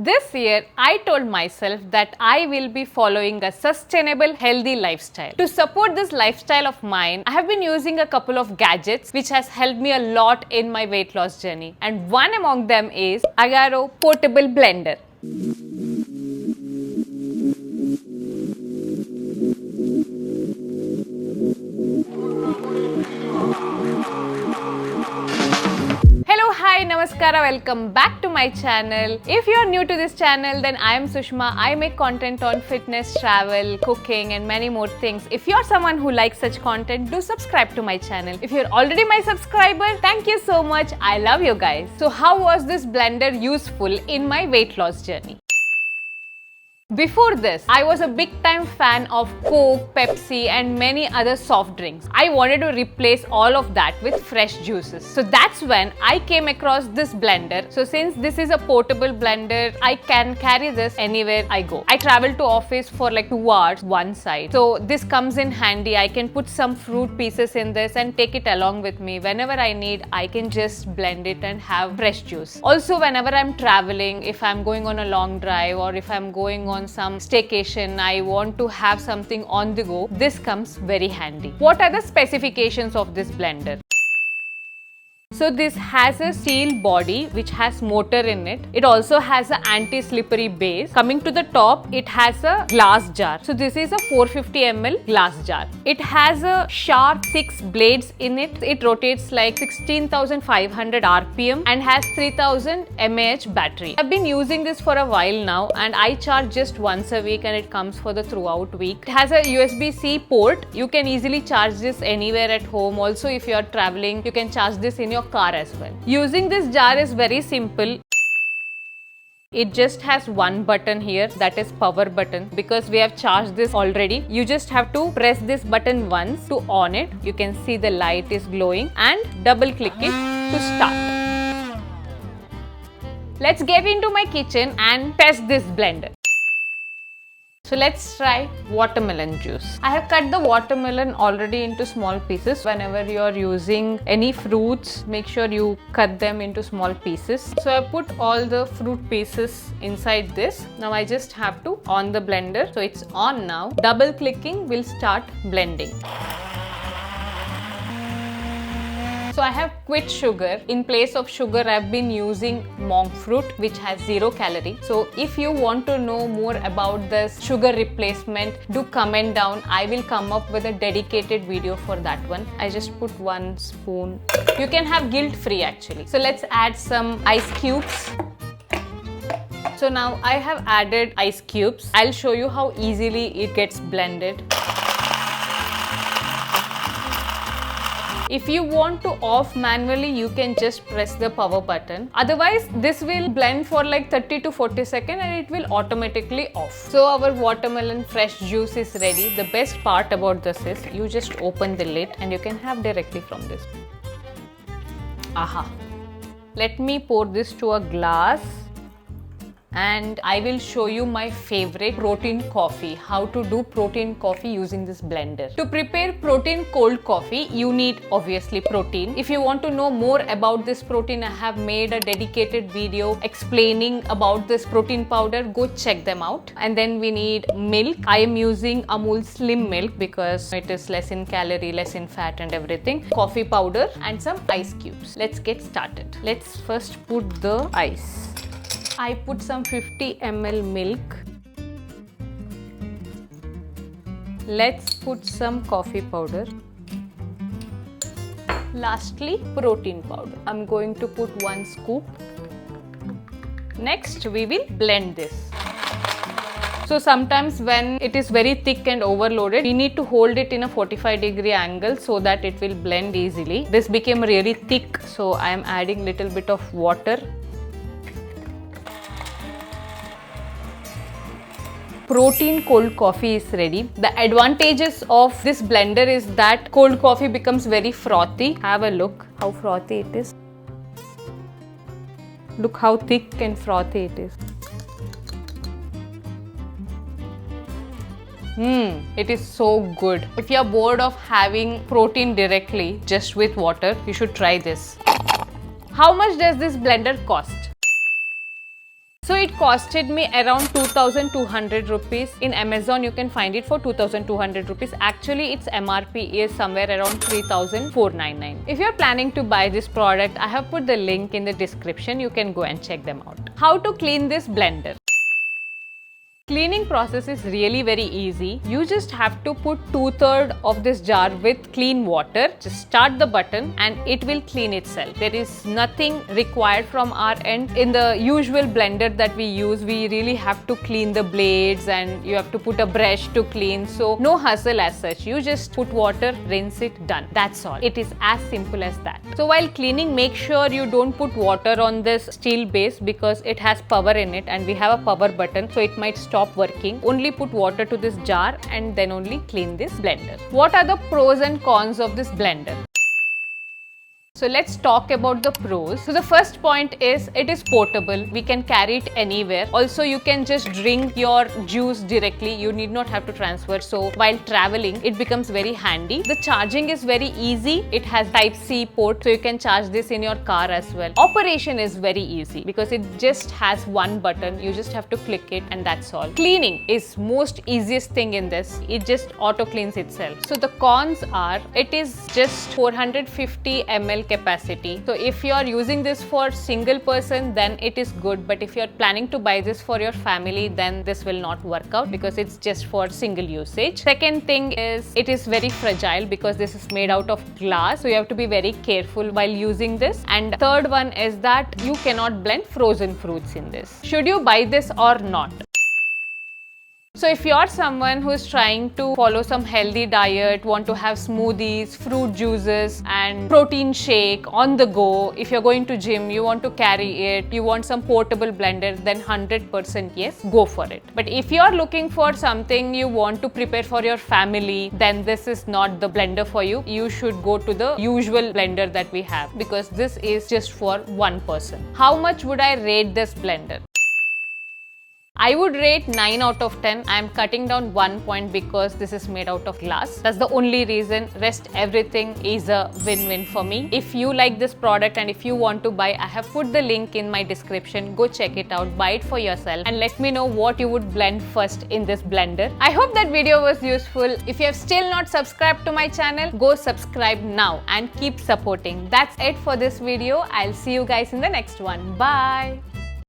This year, I told myself that I will be following a sustainable, healthy lifestyle. To support this lifestyle of mine, I have been using a couple of gadgets which has helped me a lot in my weight loss journey. And one among them is Agaro Portable Blender. Hi, Namaskara, welcome back to my channel. If you are new to this channel, then I am Sushma. I make content on fitness, travel, cooking and many more things. If you are someone who likes such content, do subscribe to my channel. If you are already my subscriber, thank you so much. I love you guys. So how was this blender useful in my weight loss journey? Before this, I was a big time fan of Coke, Pepsi and many other soft drinks. I wanted to replace all of that with fresh juices. So that's when I came across this blender. So since this is a portable blender, I can carry this anywhere I go. I travel to office for like 2 hours one side. So this comes in handy. I can put some fruit pieces in this and take it along with me. Whenever I need, I can just blend it and have fresh juice. Also, whenever I'm traveling, if I'm going on a long drive or if I'm going on some staycation, I want to have something on the go, this comes very handy. What are the specifications of this blender? So this has a steel body which has motor in it. It also has an anti-slippery base. Coming to the top, it has a glass jar. So this is a 450 ml glass jar. It has a sharp 6 blades in it. It rotates like 16,500 RPM and has 3000 mAh battery. I've been using this for a while now and I charge just once a week and it comes for the throughout week. It has a USB-C port. You can easily charge this anywhere at home. Also, if you are traveling, you can charge this in your car as well. Using this jar is very simple. It just has one button here, that is power button. Because we have charged this already, you just have to press this button once to on it. You can see the light is glowing and double click it to start. Let's get into my kitchen and test this blender. So let's try watermelon juice. I have cut the watermelon already into small pieces. Whenever you are using any fruits, make sure you cut them into small pieces. So I put all the fruit pieces inside this. Now I just have to on the blender. So it's on now. Double clicking will start blending. So I have quit sugar. In place of sugar, I've been using monk fruit which has 0 calorie. So if you want to know more about this sugar replacement, do comment down. I will come up with a dedicated video for that one. I just put 1 spoon. You can have guilt free actually. So let's add some ice cubes. So now I have added ice cubes. I'll show you how easily it gets blended. If you want to off manually, you can just press the power button. Otherwise, this will blend for like 30 to 40 seconds and it will automatically off. So our watermelon fresh juice is ready. The best part about this is you just open the lid and you can have directly from this. Aha! Let me pour this to a glass. And I will show you my favorite protein coffee, how to do protein coffee using this blender. To prepare protein cold coffee, you need obviously protein. If you want to know more about this protein, I have made a dedicated video explaining about this protein powder. Go check them out. And then we need milk. I am using Amul Slim milk because it is less in calorie, less in fat and everything. Coffee powder and some ice cubes. Let's get started. Let's first put the ice. I put some 50 ml milk. Let's put some coffee powder. Lastly, protein powder. I'm going to put 1 scoop. Next, we will blend this. So sometimes when it is very thick and overloaded, we need to hold it in a 45-degree angle so that it will blend easily. This became really thick, so I am adding little bit of water. Protein cold coffee is ready. The advantages of this blender is that cold coffee becomes very frothy. Have a look how frothy it is. Look how thick and frothy it is. It is so good. If you are bored of having protein directly just with water, you should try this. How much does this blender cost? So it costed me around 2200 rupees. In Amazon you can find it for 2200 rupees. Actually its MRP is somewhere around 3499. If you're planning to buy this product, I have put the link in the description. You can go and check them out. How to clean this blender? Cleaning process is really very easy. You just have to put 2/3 of this jar with clean water. Just start the button and it will clean itself. There is nothing required from our end. In the usual blender that we use, we really have to clean the blades and you have to put a brush to clean. So no hustle as such. You just put water, rinse it, done. That's all. It is as simple as that. So while cleaning, make sure you don't put water on this steel base because it has power in it and we have a power button, so it might stop working. Only put water to this jar and then only clean this blender. What are the pros and cons of this blender? So let's talk about the pros. So the first point is it is portable. We can carry it anywhere. Also you can just drink your juice directly. You need not have to transfer. So while traveling, it becomes very handy. The charging is very easy. It has Type-C port, so you can charge this in your car as well. Operation is very easy because it just has one button. You just have to click it and that's all. Cleaning is most easiest thing in this. It just auto cleans itself. So the cons are it is just 450 ml capacity. So if you are using this for single person, then it is good, but if you are planning to buy this for your family, then this will not work out because it's just for single usage. Second thing is it is very fragile because this is made out of glass, so you have to be very careful while using this. And third one is that you cannot blend frozen fruits in this. Should you buy this or not? So if you're someone who is trying to follow some healthy diet, want to have smoothies, fruit juices and protein shake on the go, if you're going to gym, you want to carry it, you want some portable blender, then 100% yes, go for it. But if you're looking for something you want to prepare for your family, then this is not the blender for you. You should go to the usual blender that we have because this is just for one person. How much would I rate this blender? I would rate 9 out of 10. I am cutting down 1 point because this is made out of glass. That's the only reason. Rest everything is a win-win for me. If you like this product and if you want to buy, I have put the link in my description. Go check it out, buy it for yourself and let me know what you would blend first in this blender. I hope that video was useful. If you have still not subscribed to my channel, go subscribe now and keep supporting. That's it for this video. I'll see you guys in the next one. Bye.